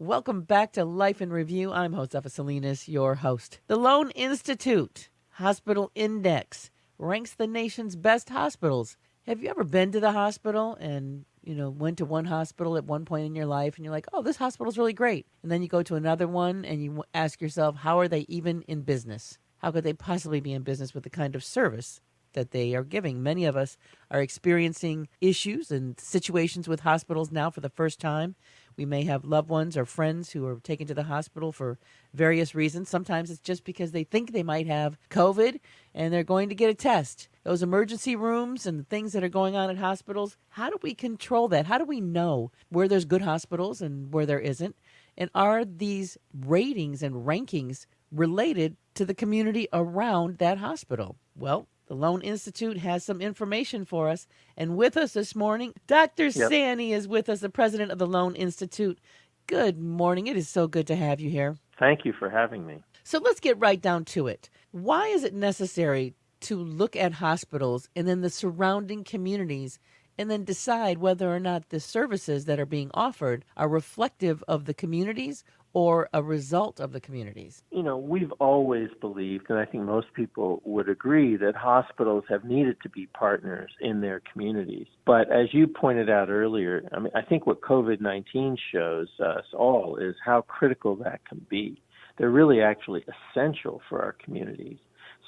Welcome back to Life in Review. I'm Josefa Salinas, your host. The Lone Institute Hospital Index ranks the nation's best hospitals. Have you ever been to the hospital and, went to one hospital at one point in your life and you're like, oh, this hospital's really great. And then you go to another one and you ask yourself, how are they even in business? How could they possibly be in business with the kind of service that they are giving? Many of us are experiencing issues and situations with hospitals now for the first time. We may have loved ones or friends who are taken to the hospital for various reasons. Sometimes it's just because they think they might have COVID and they're going to get a test. Those emergency rooms and the things that are going on at hospitals, how do we control that? How do we know where there's good hospitals and where there isn't? And are these ratings and rankings related to the community around that hospital? Well, the Lone Institute has some information for us. And with us this morning, Dr. Sani is with us, the president of the Lone Institute. Good morning. It is so good to have you here. Thank you for having me. So let's get right down to it. Why is it necessary to look at hospitals and then the surrounding communities and then decide whether or not the services that are being offered are reflective of the communities or a result of the communities? We've always believed, and I think most people would agree, that hospitals have needed to be partners in their communities. But as you pointed out earlier, I think what COVID-19 shows us all is how critical that can be. They're really actually essential for our communities.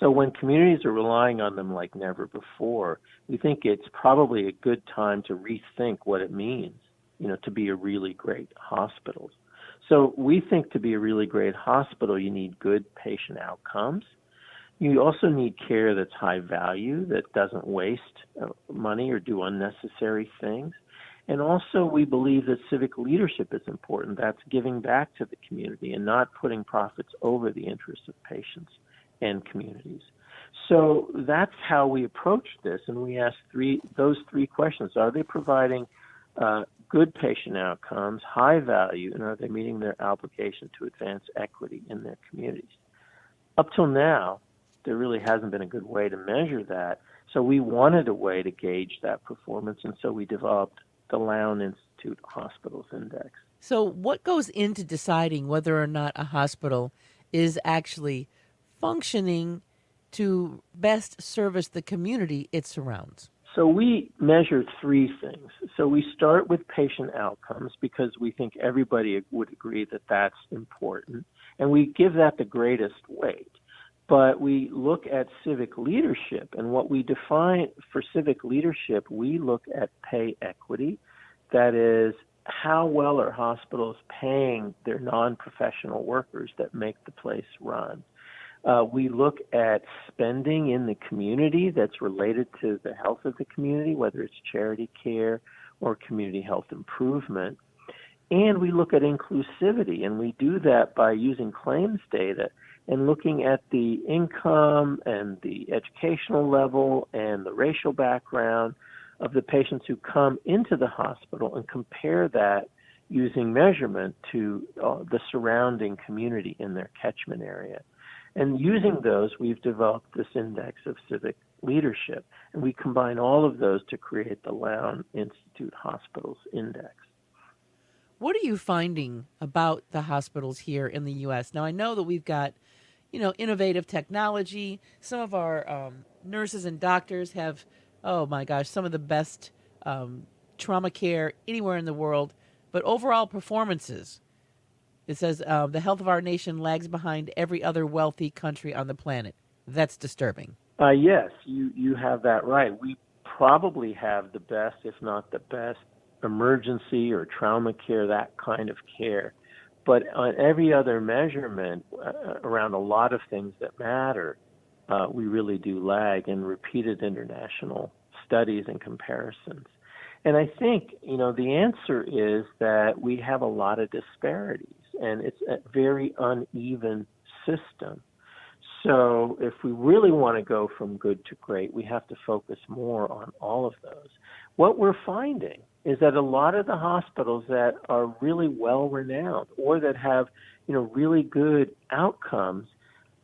So when communities are relying on them like never before, we think it's probably a good time to rethink what it means, to be a really great hospital. So we think to be a really great hospital, you need good patient outcomes. You also need care that's high value, that doesn't waste money or do unnecessary things. And also we believe that civic leadership is important. That's giving back to the community and not putting profits over the interests of patients and communities. So that's how we approach this, and we ask those three questions. Are they providing good patient outcomes, high value, and are they meeting their obligation to advance equity in their communities? Up till now, there really hasn't been a good way to measure that, so we wanted a way to gauge that performance, and so we developed the Lown Institute Hospitals Index. So what goes into deciding whether or not a hospital is actually functioning to best service the community it surrounds? So we measure three things. So we start with patient outcomes because we think everybody would agree that that's important, and we give that the greatest weight. But we look at civic leadership, and what we define for civic leadership, we look at pay equity. That is, how well are hospitals paying their non-professional workers that make the place run? We look at spending in the community that's related to the health of the community, whether it's charity care or community health improvement. And we look at inclusivity, and we do that by using claims data and looking at the income and the educational level and the racial background of the patients who come into the hospital and compare that using measurement to the surrounding community in their catchment area. And using those, we've developed this index of civic leadership, and we combine all of those to create the Lown Institute Hospitals Index. What are you finding about the hospitals here in the U.S.? Now, I know that we've got, innovative technology. Some of our nurses and doctors have, oh my gosh, some of the best trauma care anywhere in the world. But overall performances, it says the health of our nation lags behind every other wealthy country on the planet. That's disturbing. Yes, you have that right. We probably have the best, if not the best, emergency or trauma care, that kind of care. But on every other measurement around a lot of things that matter, we really do lag in repeated international studies and comparisons. And I think, the answer is that we have a lot of disparities, and it's a very uneven system. So if we really want to go from good to great, we have to focus more on all of those. What we're finding is that a lot of the hospitals that are really well-renowned or that have, really good outcomes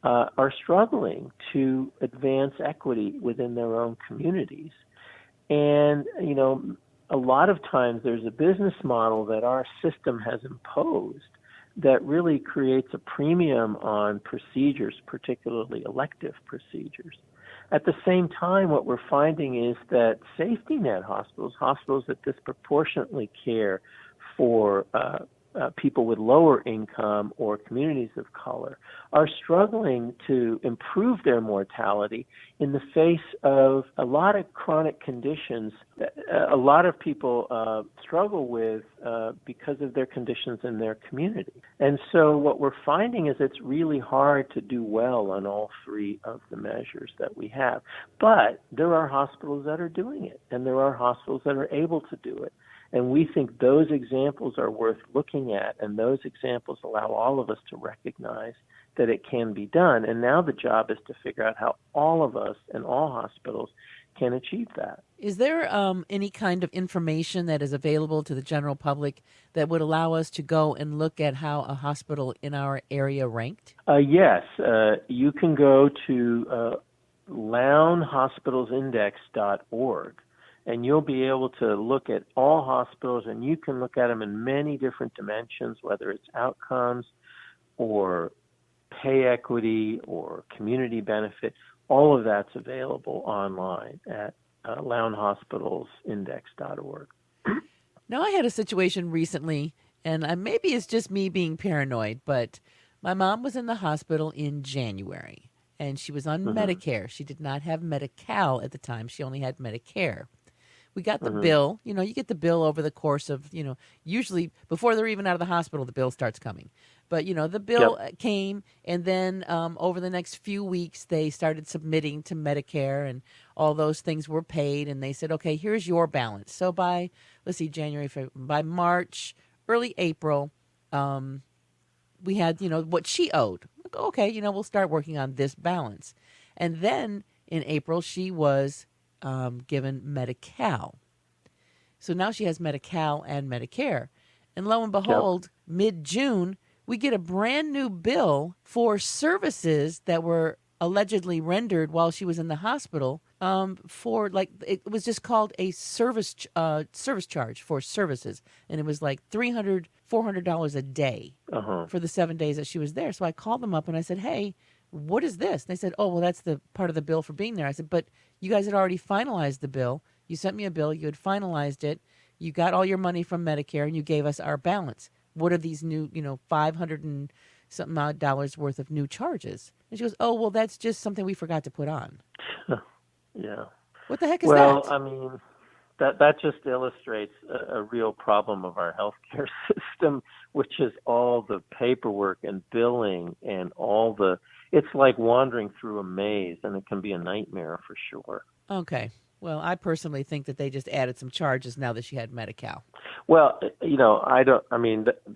are struggling to advance equity within their own communities. And, a lot of times there's a business model that our system has imposed that really creates a premium on procedures, particularly elective procedures. At the same time, what we're finding is that safety net hospitals, hospitals that disproportionately care for people with lower income or communities of color, are struggling to improve their mortality in the face of a lot of chronic conditions that a lot of people struggle with because of their conditions in their community. And so what we're finding is it's really hard to do well on all three of the measures that we have. But there are hospitals that are doing it, and there are hospitals that are able to do it. And we think those examples are worth looking at, and those examples allow all of us to recognize that it can be done. And now the job is to figure out how all of us and all hospitals can achieve that. Is there any kind of information that is available to the general public that would allow us to go and look at how a hospital in our area ranked? Yes. You can go to lownhospitalsindex.org. And you'll be able to look at all hospitals, and you can look at them in many different dimensions, whether it's outcomes or pay equity or community benefit. All of that's available online at lownhospitalsindex.org. Now, I had a situation recently, and maybe it's just me being paranoid, but my mom was in the hospital in January, and she was on Medicare. She did not have Medi-Cal at the time. She only had Medicare. We got the bill. You know, you get the bill over the course of, usually before they're even out of the hospital, the bill starts coming. But, the bill came, and then over the next few weeks, they started submitting to Medicare, and all those things were paid. And they said, okay, here's your balance. So by, January, February, by March, early April, we had, what she owed. Okay, we'll start working on this balance. And then in April, she was given Medi-Cal. So now she has Medi-Cal and Medicare. And lo and behold, mid-June, we get a brand new bill for services that were allegedly rendered while she was in the hospital for, it was just called a service charge for services. And it was like $300, $400 a day for the 7 days that she was there. So I called them up and I said, hey, what is this? And they said, oh, well, that's the part of the bill for being there. I said, but you guys had already finalized the bill. You sent me a bill. You had finalized it. You got all your money from Medicare, and you gave us our balance. What are these new, $500 and something odd dollars worth of new charges? And she goes, oh, well, that's just something we forgot to put on. Yeah. What the heck is that? Well, I mean, that just illustrates a real problem of our healthcare system, which is all the paperwork and billing and it's like wandering through a maze, and it can be a nightmare for sure. Okay. Well, I personally think that they just added some charges now that she had Medi-Cal. Well, the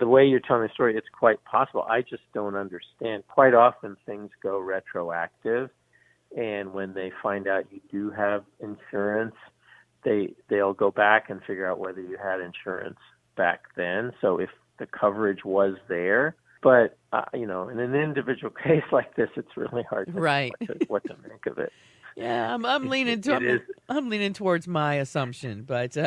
way you're telling the story, it's quite possible. I just don't understand. Quite often things go retroactive, and when they find out you do have insurance, they'll go back and figure out whether you had insurance back then. So if the coverage was there, but in an individual case like this, it's really hard to know what to make of it. Yeah, I'm leaning I'm leaning towards my assumption, but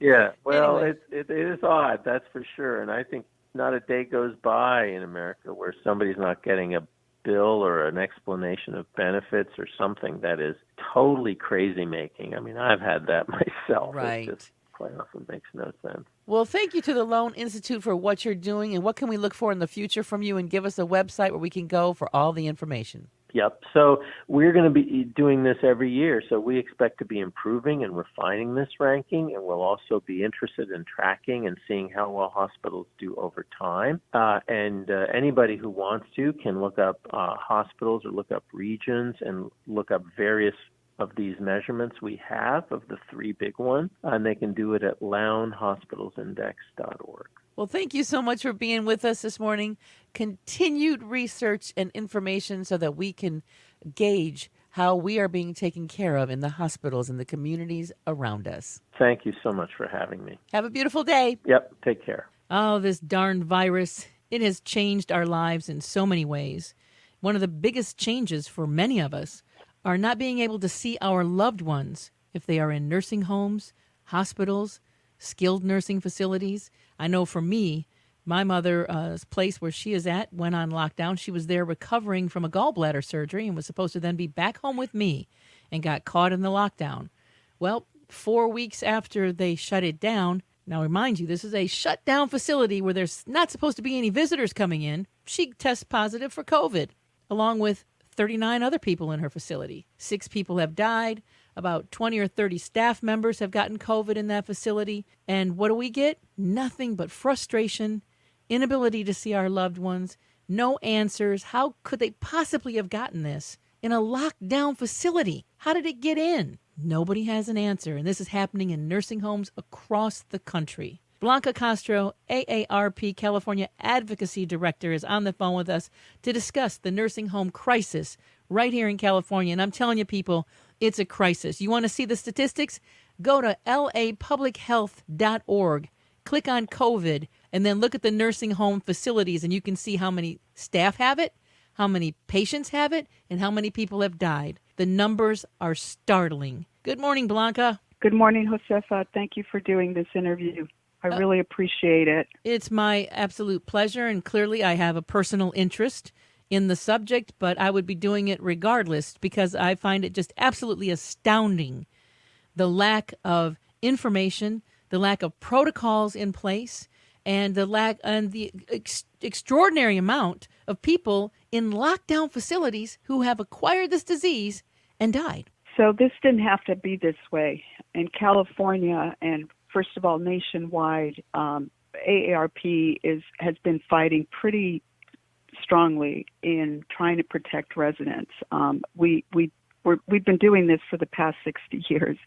yeah. Well, anyway. it is odd, that's for sure. And I think not a day goes by in America where somebody's not getting a bill or an explanation of benefits or something that is totally crazy making. I mean, I've had that myself. Right. It just quite often makes no sense. Well, thank you to the Loan Institute for what you're doing, and what can we look for in the future from you, and give us a website where we can go for all the information. Yep. So we're going to be doing this every year. So we expect to be improving and refining this ranking, and we'll also be interested in tracking and seeing how well hospitals do over time. And anybody who wants to can look up hospitals or look up regions and look up various of these measurements we have of the three big ones, and they can do it at lownhospitalsindex.org. Well, thank you so much for being with us this morning. Continued research and information so that we can gauge how we are being taken care of in the hospitals and the communities around us. Thank you so much for having me. Have a beautiful day. Yep, take care. Oh, this darn virus. It has changed our lives in so many ways. One of the biggest changes for many of us are not being able to see our loved ones if they are in nursing homes, hospitals, skilled nursing facilities. I know for me, My mother's place where she is at went on lockdown. She was there recovering from a gallbladder surgery and was supposed to then be back home with me and got caught in the lockdown. Well, 4 weeks after they shut it down, now remind you, this is a shut down facility where there's not supposed to be any visitors coming in. She tests positive for COVID, along with 39 other people in her facility. 6 people have died. About 20 or 30 staff members have gotten COVID in that facility. And what do we get? Nothing but frustration, inability to see our loved ones, no answers. How could they possibly have gotten this in a lockdown facility? How did it get in? Nobody has an answer, and this is happening in nursing homes across the country. Blanca Castro, AARP California Advocacy Director, is on the phone with us to discuss the nursing home crisis right here in California. And I'm telling you, people, it's a crisis. You want to see the statistics? Go to lapublichealth.org, click on COVID, and then look at the nursing home facilities, and you can see how many staff have it, how many patients have it, and how many people have died. The numbers are startling. Good morning, Blanca. Good morning, Josefa. Thank you for doing this interview. I really appreciate it. It's my absolute pleasure, and clearly I have a personal interest in the subject, but I would be doing it regardless because I find it just absolutely astounding, the lack of information, the lack of protocols in place, and the extraordinary amount of people in lockdown facilities who have acquired this disease and died. So this didn't have to be this way. In California, and first of all, nationwide, AARP has been fighting pretty strongly in trying to protect residents. We've been doing this for the past 60 years,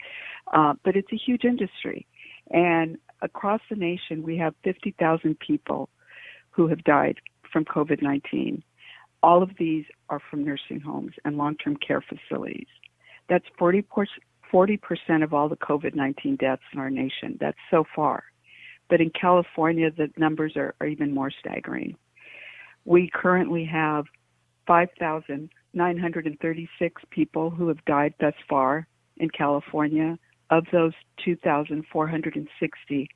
but it's a huge industry. And across the nation, we have 50,000 people who have died from COVID-19. All of these are from nursing homes and long-term care facilities. That's 40% of all the COVID-19 deaths in our nation. That's so far. But in California, the numbers are even more staggering. We currently have 5,936 people who have died thus far in California. Of those, 2,460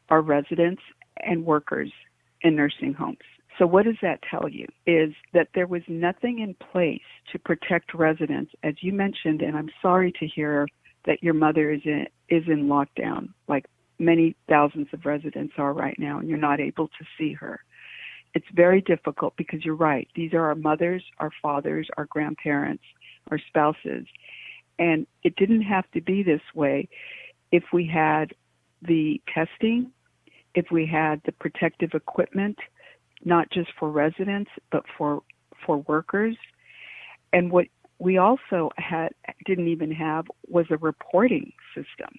are residents and workers in nursing homes. So what does that tell you? Is that there was nothing in place to protect residents, as you mentioned, and I'm sorry to hear that your mother is in lockdown, like many thousands of residents are right now, and you're not able to see her. It's very difficult because you're right. These are our mothers, our fathers, our grandparents, our spouses. And it didn't have to be this way if we had the testing, if we had the protective equipment, not just for residents, but for workers. And what we also didn't even have was a reporting system.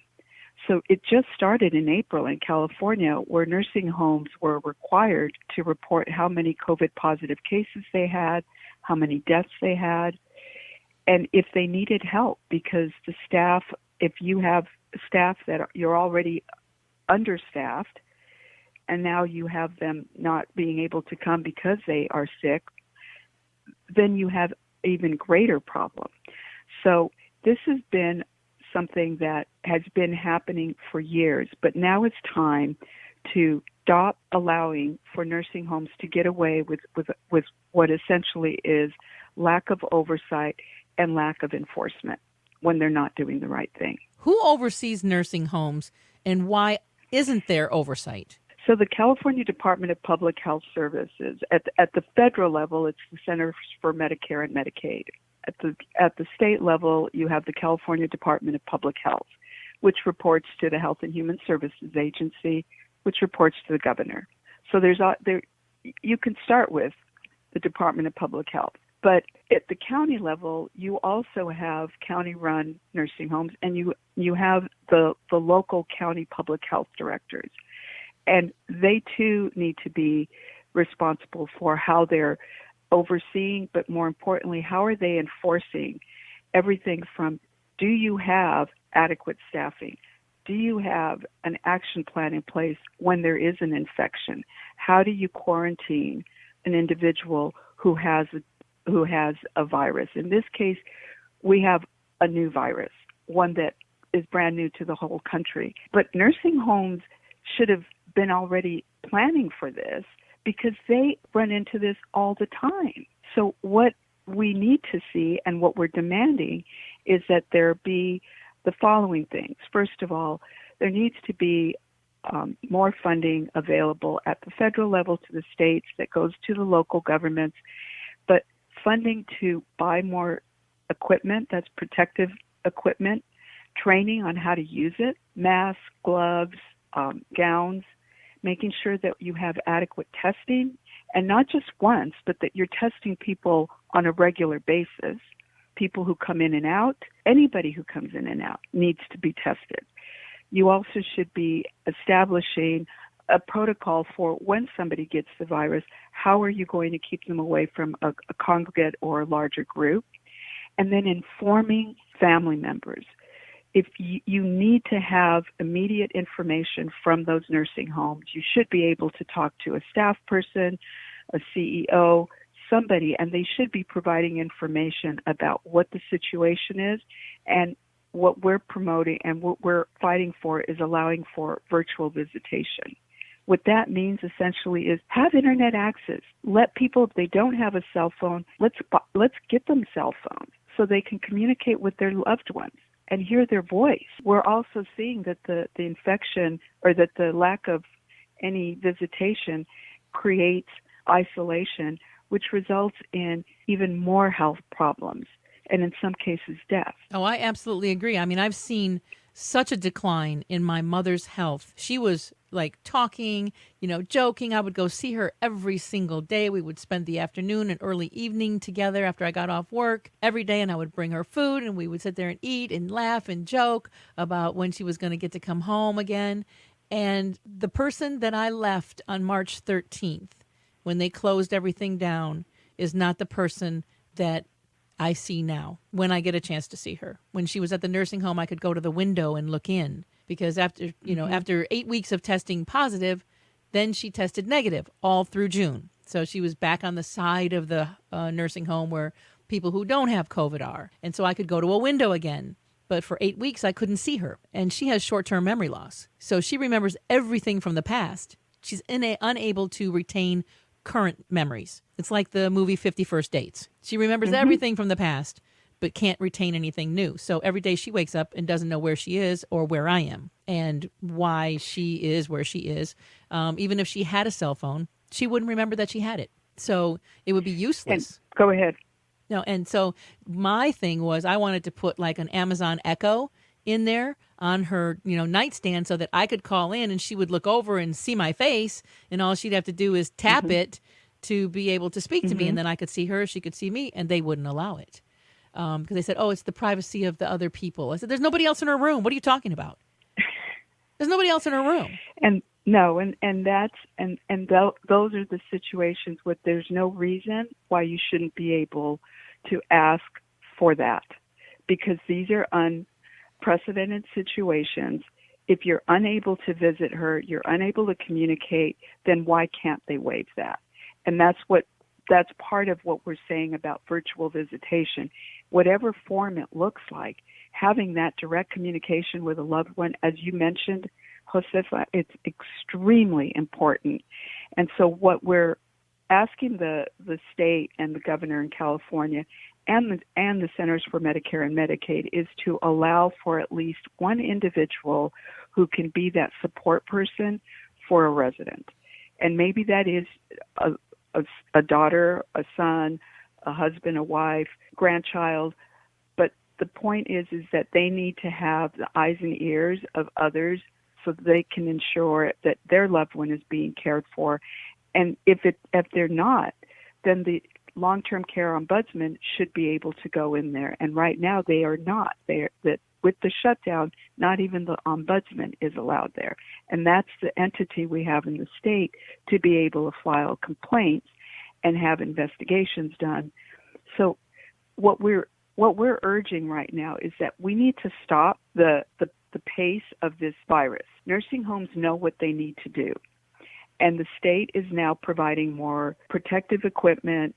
So it just started in April in California, where nursing homes were required to report how many COVID-positive cases they had, how many deaths they had, and if they needed help, because the staff, if you have staff that you're already understaffed, and now you have them not being able to come because they are sick, then you have even greater problem. So this has been something that has been happening for years, but now it's time to stop allowing for nursing homes to get away with what essentially is lack of oversight and lack of enforcement when they're not doing the right thing. Who oversees nursing homes, and why isn't there oversight? So the California Department of Public Health Services, at the federal level, it's the Centers for Medicare and Medicaid. At the state level, you have the California Department of Public Health, which reports to the Health and Human Services Agency, which reports to the governor. So you can start with the Department of Public Health. But at the county level, you also have county-run nursing homes, and you have the local county public health directors. And they, too, need to be responsible for how they're overseeing, but more importantly, how are they enforcing everything from, do you have adequate staffing? Do you have an action plan in place when there is an infection? How do you quarantine an individual who has a virus? In this case, we have a new virus, one that is brand new to the whole country. But nursing homes should have been already planning for this because they run into this all the time. So what we need to see and what we're demanding is that there be the following things. First of all, there needs to be more funding available at the federal level to the states that goes to the local governments, but funding to buy more equipment, that's protective equipment, training on how to use it, masks, gloves, gowns, making sure that you have adequate testing, and not just once, but that you're testing people on a regular basis. People who come in and out, anybody who comes in and out needs to be tested. You also should be establishing a protocol for when somebody gets the virus, how are you going to keep them away from a congregate or a larger group? And then informing family members. If you need to have immediate information from those nursing homes, you should be able to talk to a staff person, a CEO, somebody, and they should be providing information about what the situation is. And what we're promoting and what we're fighting for is allowing for virtual visitation. What that means essentially is have internet access. Let people, if they don't have a cell phone, let's get them cell phones so they can communicate with their loved ones and hear their voice. We're also seeing that the infection or that the lack of any visitation creates isolation, which results in even more health problems and in some cases death. Oh, I absolutely agree. I mean, I've seen such a decline in my mother's health. She was like talking, joking. I would go see her every single day. We would spend the afternoon and early evening together after I got off work every day, and I would bring her food, and we would sit there and eat and laugh and joke about when she was going to get to come home again. And the person that I left on March 13th, when they closed everything down, is not the person that I see now when I get a chance to see her. When she was at the nursing home, I could go to the window and look in because after 8 weeks of testing positive, then she tested negative all through June. So she was back on the side of the nursing home where people who don't have COVID are. And so I could go to a window again. But for 8 weeks, I couldn't see her. And she has short-term memory loss. So she remembers everything from the past. She's unable to retain current memories. It's like the movie 50 First Dates. She remembers everything from the past, but can't retain anything new. So every day she wakes up and doesn't know where she is or where I am and why she is where she is. Even if she had a cell phone, she wouldn't remember that she had it. So it would be useless. Go ahead. No, and so my thing was I wanted to put like an Amazon Echo in there on her, nightstand so that I could call in and she would look over and see my face, and all she'd have to do is tap it to be able to speak to me, and then I could see her, she could see me, and they wouldn't allow it because they said, "Oh, it's the privacy of the other people." I said, "There's nobody else in her room. What are you talking about? There's nobody else in her room." And no, and that's those are the situations where there's no reason why you shouldn't be able to ask for that, because these are unprecedented situations. If you're unable to visit her, you're unable to communicate, then why can't they waive that? And that's part of what we're saying about virtual visitation. Whatever form it looks like, having that direct communication with a loved one, as you mentioned, Josefa, it's extremely important. And so what we're asking the state and the governor in California and the Centers for Medicare and Medicaid is to allow for at least one individual who can be that support person for a resident. And maybe that is a daughter, a son, a husband, a wife, grandchild. But the point is that they need to have the eyes and ears of others so that they can ensure that their loved one is being cared for. And if they're not, then the long-term care ombudsman should be able to go in there. And right now they are not. With the shutdown, not even the ombudsman is allowed there. And that's the entity we have in the state to be able to file complaints and have investigations done. So what we're urging right now is that we need to stop the pace of this virus. Nursing homes know what they need to do. And the state is now providing more protective equipment,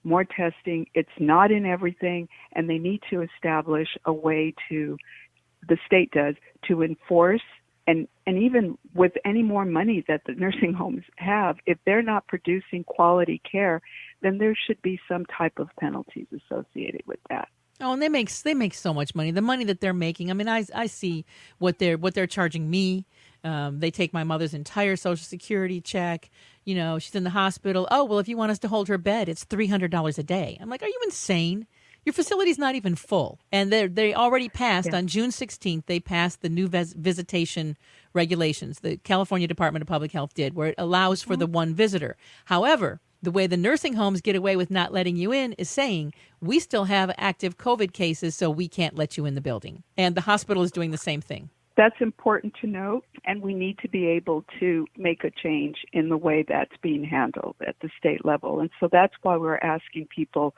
more testing. It's not in everything, and they need to establish a way the state does, to enforce and And even with any more money that the nursing homes have, if they're not producing quality care, then there should be some type of penalties associated with that. Oh, and they make so much money. The money that they're making. I mean, I see what they're charging me. They take my mother's entire Social Security check. You know, she's in the hospital. Oh, well, if you want us to hold her bed, it's $300 a day. I'm like, are you insane? Your facility's not even full. And they already passed on June 16th. They passed the new visitation regulations. The California Department of Public Health did, where it allows for the one visitor. However, the way the nursing homes get away with not letting you in is saying, we still have active COVID cases, so we can't let you in the building. And the hospital is doing the same thing. That's important to note, and we need to be able to make a change in the way that's being handled at the state level. And so that's why we're asking people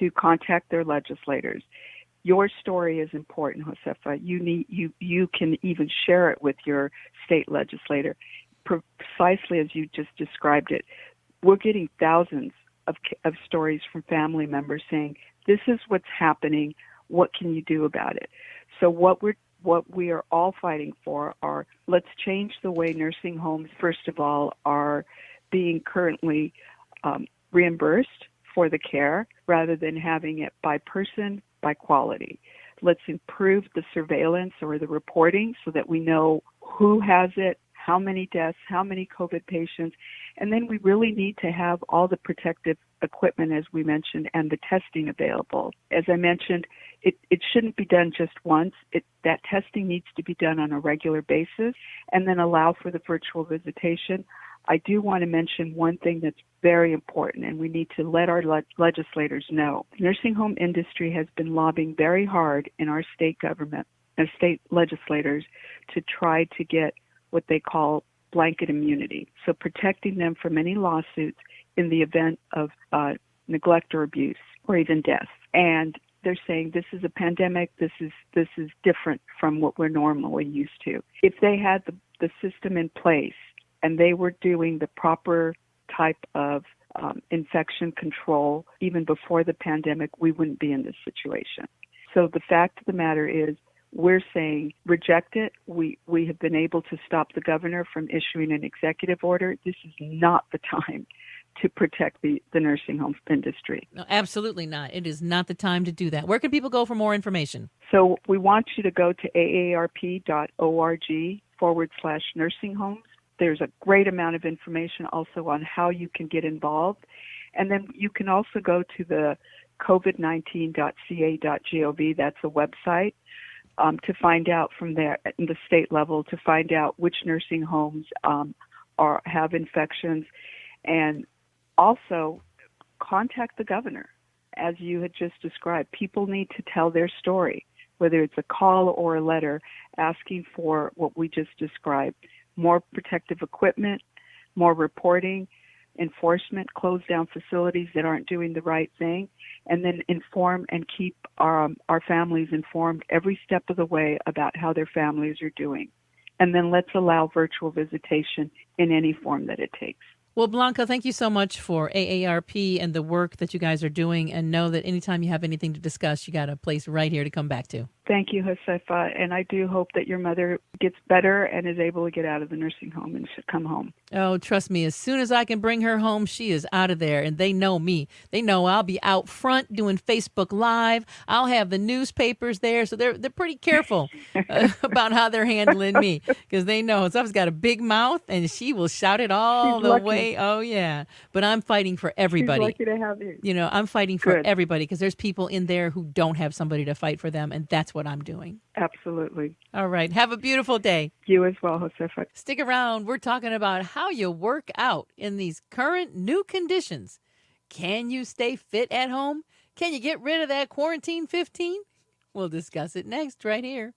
to contact their legislators. Your story is important, Josefa. You can even share it with your state legislator, precisely as you just described it. We're getting thousands of stories from family members saying, this is what's happening. What can you do about it? So what we are all fighting for are, let's change the way nursing homes, first of all, are being currently reimbursed for the care rather than having it by person, by quality. Let's improve the surveillance or the reporting so that we know who has it, how many deaths, how many COVID patients, and then we really need to have all the protective equipment, as we mentioned, and the testing available. As I mentioned, it shouldn't be done just once. That testing needs to be done on a regular basis and then allow for the virtual visitation. I do want to mention one thing that's very important, and we need to let our legislators know. The nursing home industry has been lobbying very hard in our state government and state legislators to try to get what they call blanket immunity, so protecting them from any lawsuits in the event of neglect or abuse or even death. And they're saying this is a pandemic, this is different from what we're normally used to. If they had the system in place and they were doing the proper type of infection control even before the pandemic, we wouldn't be in this situation. So the fact of the matter is, we're saying reject it. We have been able to stop the governor from issuing an executive order. This is not the time to protect the nursing home industry. No, absolutely not. It is not the time to do that. Where can people go for more information? So we want you to go to aarp.org/nursing homes. There's a great amount of information also on how you can get involved. And then you can also go to the covid19.ca.gov. That's a website. To find out from there at the state level, to find out which nursing homes have infections, and also contact the governor, as you had just described. People need to tell their story, whether it's a call or a letter asking for what we just described: more protective equipment, more reporting, enforcement, close down facilities that aren't doing the right thing, and then inform and keep our families informed every step of the way about how their families are doing. And then let's allow virtual visitation in any form that it takes. Well, Blanca, thank you so much for AARP and the work that you guys are doing, and know that anytime you have anything to discuss, you got a place right here to come back to. Thank you, Josefa, and I do hope that your mother gets better and is able to get out of the nursing home and should come home. Oh, trust me, as soon as I can bring her home, she is out of there, and they know me. They know I'll be out front doing Facebook Live. I'll have the newspapers there, so they're pretty careful about how they're handling me, because they know Josefa's got a big mouth, and she will shout it all the way. Oh, yeah. But I'm fighting for everybody. She's lucky to have you. You know, I'm fighting for everybody, because there's people in there who don't have somebody to fight for them, and that's what I'm doing. Absolutely. All right. Have a beautiful day. You as well, Josefa. Stick around. We're talking about how you work out in these current new conditions. Can you stay fit at home? Can you get rid of that quarantine 15? We'll discuss it next right here.